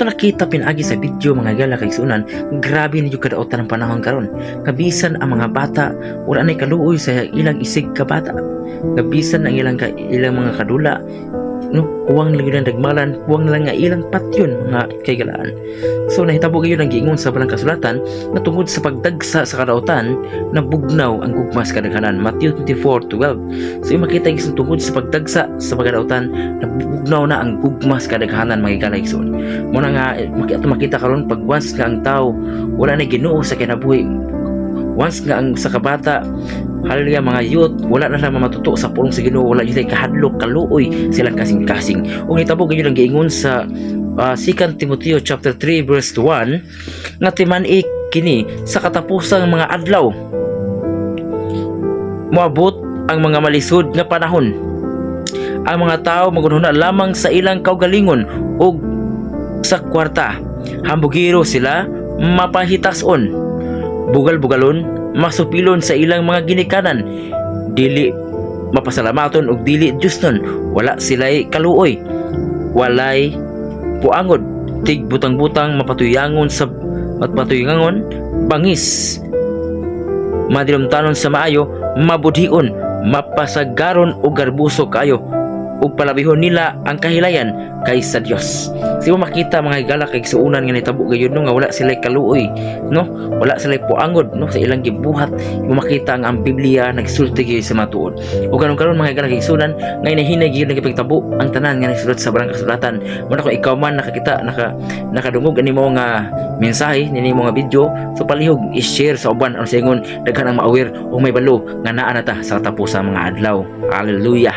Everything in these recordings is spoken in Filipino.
ato nakita pinagi sa video mga igala kay sunan, grabe niyo kadautan ng panahon karon. Kabisan ang mga bata wala nay kaluoy sa ilang isig ka bata. Kabisan ang ilang mga kadula, no, huwag nilang dagmalan, huwag nilang nga ilang patyon mga kaigalaan. So nahitabo kayo ng giingon sa balang kasulatan na tungod sa pagdagsa sa kadautan na bugnaw ang gugmas kadaghanan, Matthew 24:12. So yung makita yung tungod sa pagdagsa sa kadautan na bugnaw na ang gugmas kadaghanan mga kaigalaan. Muna nga makita karon pag once nga ang tao wala na Ginoo sa kinabuhi, once nga ang sa kabata, hallelujah mga youth, wala na lang matuto sa pulong sa Ginoo, wala jud kahadlok kaluoy silang kasing-kasing. Ug nitabo gyud ang giingon sa 2 Timoteo chapter 3 verse 1 nga timan-i kini sa katapusang mga adlaw moabot ang mga malisod nga panahon. Ang mga tao magunahuna lamang sa ilang kaugalingon ug sa kwarta, hambugiro sila, mapahitason, bugal-bugalon, masupilon sa ilang mga ginikanan, dili mapasalamaton ug dili Diosnon, wala sila'y kaluoy, walay puangod, tig butang-butang, mapatuyangon, bangis, madilumtanon sa maayo, mabudhion, mapasagaron ug garbuso kayo, ug palabihon nila ang kahilayan kaysa Dios. Simo makita mga higala kay suunan nga nitabo gayud no nga wala sila kaluoy, no, wala sila puangod no sa ilang gibuhat. Mo makita nga ang Biblia nagsulti gyud sa matuod. Ug karon mga higala kay sunan nga inahinay gyud nagipagtabo ang tanan nga nagsulat sa barang kasulatan. Muna ko ikaw man nakakita nakadungog ani mo nga mensahe nini mo nga video, so palihog i-share sa uban ang singon daghan ang ma-aware o may balo nga naa na ta sa tapos sa mga adlaw. Hallelujah.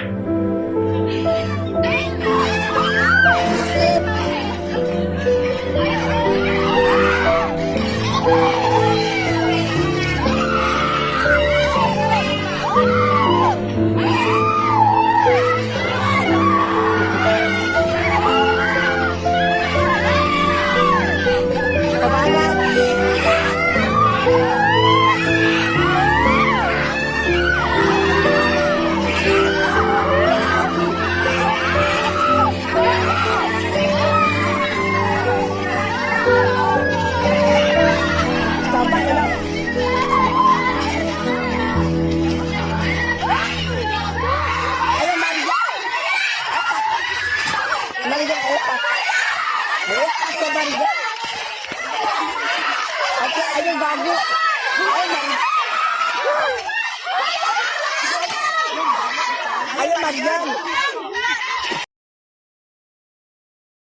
Ayo Marian.